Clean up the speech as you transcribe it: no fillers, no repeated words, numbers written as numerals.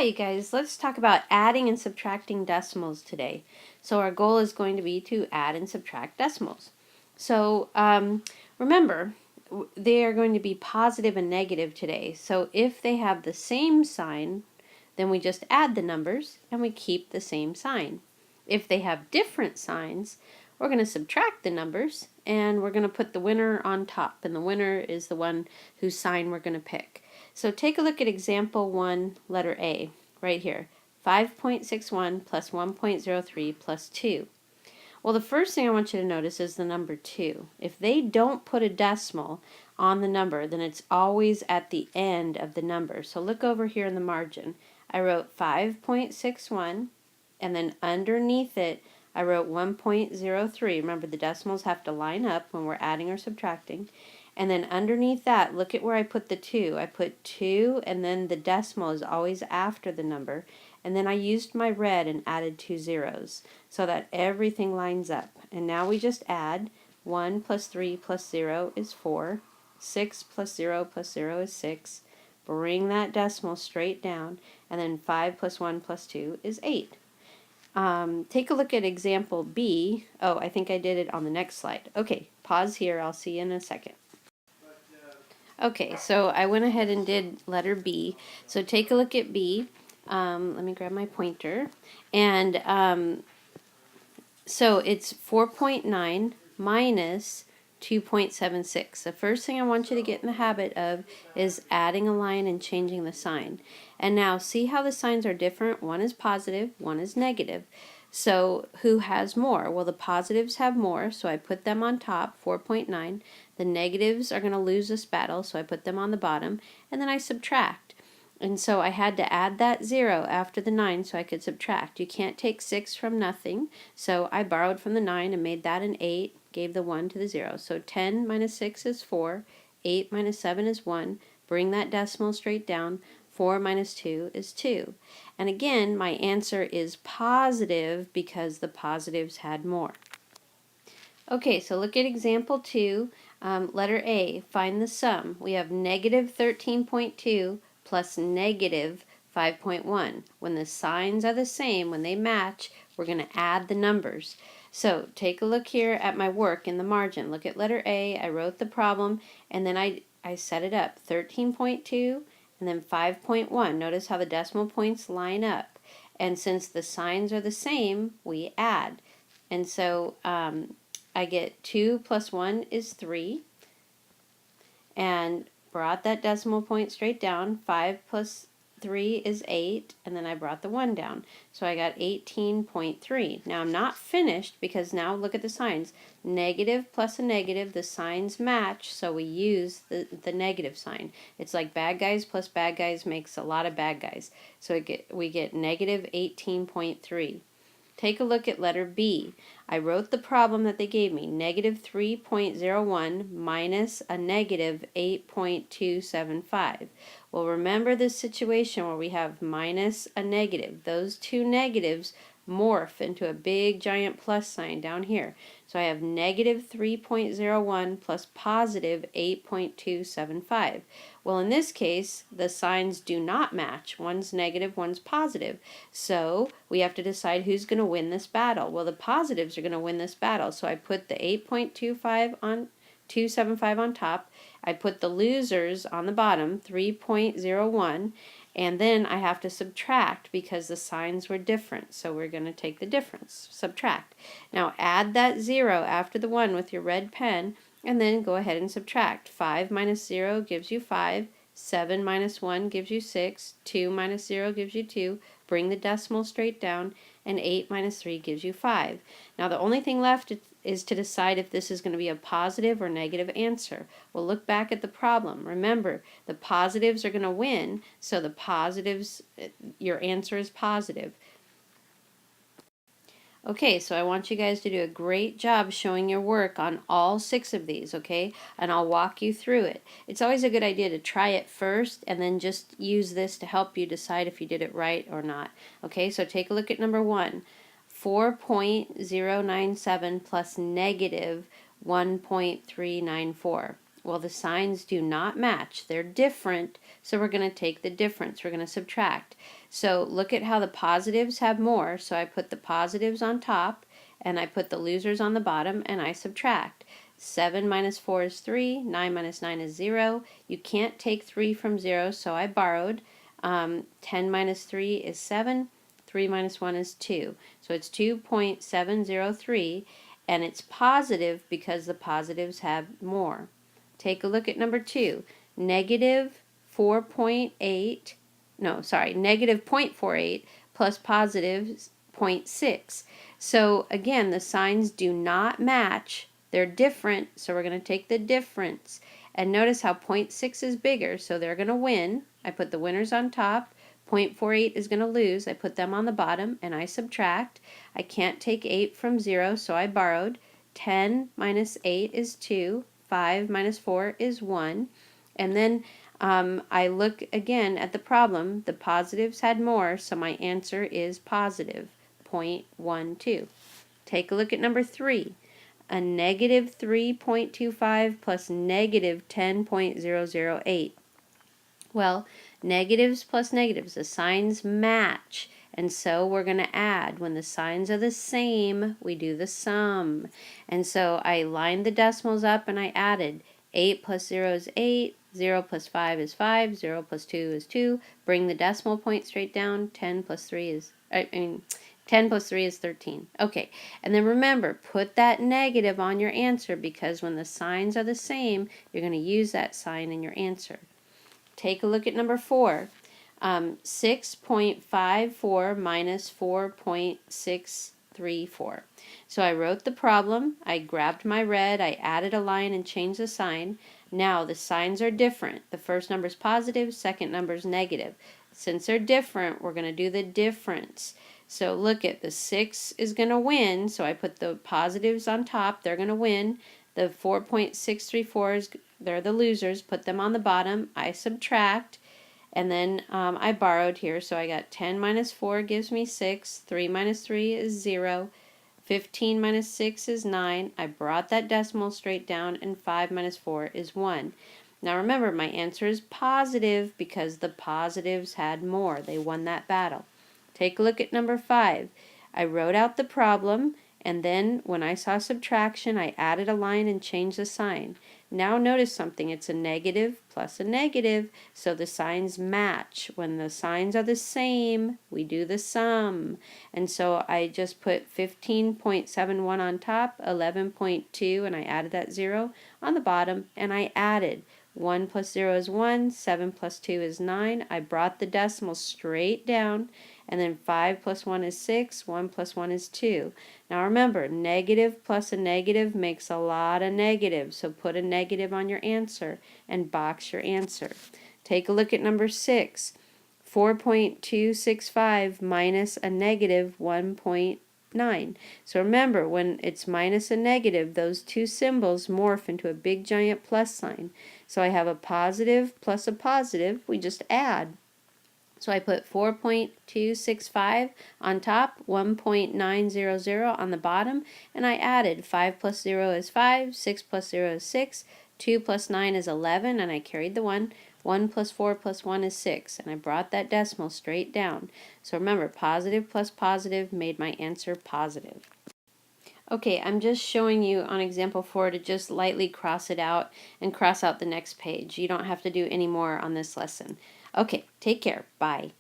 Hi you guys, let's talk about adding and subtracting decimals today. So our goal is going to be to add and subtract decimals. So remember, they are going to be positive and negative today. So if they have the same sign, then we just add the numbers and we keep the same sign. If they have different signs, we're going to subtract the numbers and we're going to put the winner on top, and the winner is the one whose sign we're going to pick. So take a look at example 1, letter A, right here. 5.61 plus 1.03 plus 2. Well, the first thing I want you to notice is the number 2. If they don't put a decimal on the number, then it's always at the end of the number. So look over here in the margin. I wrote 5.61, and then underneath it, I wrote 1.03. Remember, the decimals have to line up when we're adding or subtracting. And then underneath that, look at where I put the 2. I put 2, and then the decimal is always after the number. And then I used my red and added 2 zeros so that everything lines up. And now we just add 1 plus 3 plus 0 is 4. 6 plus 0 plus 0 is 6. Bring that decimal straight down. And then 5 plus 1 plus 2 is 8. Take a look at example B. Oh, I think I did it on the next slide. Okay, pause here. I'll see you in a second. Okay, so I went ahead and did letter B. So take a look at B. Let me grab my pointer. And so it's 4.9 minus 2.76. The first thing I want you to get in the habit of is adding a line and changing the sign. And now see how the signs are different? One is positive, one is negative. So who has more? Well, the positives have more, so I put them on top, 4.9. The negatives are going to lose this battle, so I put them on the bottom, and then I subtract. And so I had to add that 0 after the 9 so I could subtract. You can't take 6 from nothing, so I borrowed from the 9 and made that an 8, gave the 1 to the 0. So 10 minus 6 is 4, 8 minus 7 is 1. Bring that decimal straight down. 4 minus 2 is 2. And again, my answer is positive because the positives had more. Okay, so look at example 2, letter A, find the sum. We have negative 13.2 plus negative 5.1. When the signs are the same, when they match, we're going to add the numbers. So take a look here at my work in the margin. Look at letter A, I wrote the problem, and then I set it up. 13.2 and then 5.1. Notice how the decimal points line up. And since the signs are the same, we add. And so I get 2 plus 1 is 3. And brought that decimal point straight down. 5 plus 3 is 8. And then I brought the 1 down. So I got 18.3. Now I'm not finished because now look at the signs. Negative plus a negative, the signs match, so we use the negative sign. It's like bad guys plus bad guys makes a lot of bad guys. So we get negative 18.3. Take a look at letter B. I wrote the problem that they gave me, negative 3.01 minus a negative 8.275. Well, remember this situation where we have minus a negative. Those two negatives morph into a big giant plus sign down here. So I have negative 3.01 plus positive 8.275. Well, in this case, the signs do not match. One's negative, one's positive. So we have to decide who's going to win this battle. Well, the positives are going to win this battle. So I put the 8.25 on 275 on top. I put the losers on the bottom, 3.01. And then I have to subtract because the signs were different. So we're going to take the difference, subtract. Now add that 0 after the 1 with your red pen, and then go ahead and subtract. 5 minus 0 gives you 5. 7 minus 1 gives you 6. 2 minus 0 gives you 2. Bring the decimal straight down. And 8 minus 3 gives you 5. Now the only thing left is to decide if this is going to be a positive or negative answer. We'll look back at the problem. Remember, the positives are going to win, so the positives, your answer is positive. Okay, so I want you guys to do a great job showing your work on all 6 of these, okay? And I'll walk you through it. It's always a good idea to try it first and then just use this to help you decide if you did it right or not. Okay, so take a look at number 1. 4.097 plus negative 1.394. Well, the signs do not match. They're different, so we're going to take the difference. We're going to subtract. So look at how the positives have more. So I put the positives on top, and I put the losers on the bottom, and I subtract. 7 minus 4 is 3. 9 minus 9 is 0. You can't take 3 from 0, so I borrowed. 10 minus 3 is 7. 3 minus 1 is 2. So it's 2.703, and it's positive because the positives have more. Take a look at number 2. Negative 4.8, no, sorry, negative 0.48 plus positive 0.6. So again, the signs do not match. They're different, so we're going to take the difference. And notice how 0.6 is bigger, so they're going to win. I put the winners on top. 0.48 is going to lose. I put them on the bottom, and I subtract. I can't take 8 from 0, so I borrowed. 10 minus 8 is 2. 5 minus 4 is 1. And then I look again at the problem. The positives had more, so my answer is positive, 0.12. Take a look at number 3. A negative 3.25 plus negative 10.008. Well, negatives plus negatives, the signs match. And so we're going to add. When the signs are the same, we do the sum. And so I lined the decimals up and I added. 8 plus 0 is 8. 0 plus 5 is 5. 0 plus 2 is 2. Bring the decimal point straight down. 10 plus 3 is, 10 plus 3 is 13. Okay, and then remember, put that negative on your answer because when the signs are the same, you're going to use that sign in your answer. Take a look at number 4. 6.54 minus 4.634. So I wrote the problem, I grabbed my red, I added a line and changed the sign. Now the signs are different. The first number is positive, second number is negative. Since they're different, we're going to do the difference. So look at the 6 is going to win, so I put the positives on top, they're going to win. The 4.634 is, they're the losers, put them on the bottom, I subtract. And then I borrowed here, so I got 10 minus 4 gives me 6. 3 minus 3 is 0. 15 minus 6 is 9. I brought that decimal straight down, and 5 minus 4 is 1. Now remember, my answer is positive because the positives had more. They won that battle. Take a look at number 5. I wrote out the problem, and then when I saw subtraction, I added a line and changed the sign. Now notice something. It's a negative plus a negative, so the signs match. When the signs are the same, we do the sum. And so I just put 15.71 on top, 11.2, and I added that 0 on the bottom, and I added. 1 plus 0 is 1, 7 plus 2 is 9. I brought the decimal straight down, and then 5 plus 1 is 6, 1 plus 1 is 2. Now remember, negative plus a negative makes a lot of negatives, so put a negative on your answer and box your answer. Take a look at number 6. 4.265 minus a negative 1.9. So remember, when it's minus a negative, those two symbols morph into a big giant plus sign. So I have a positive plus a positive, we just add. So I put 4.265 on top, 1.900 on the bottom, and I added 5 plus 0 is 5, 6 plus 0 is 6, 2 plus 9 is 11, and I carried the 1. 1 plus 4 plus 1 is 6, and I brought that decimal straight down. So remember, positive plus positive made my answer positive. Okay, I'm just showing you on example 4 to just lightly cross it out and cross out the next page. You don't have to do any more on this lesson. Okay, take care. Bye.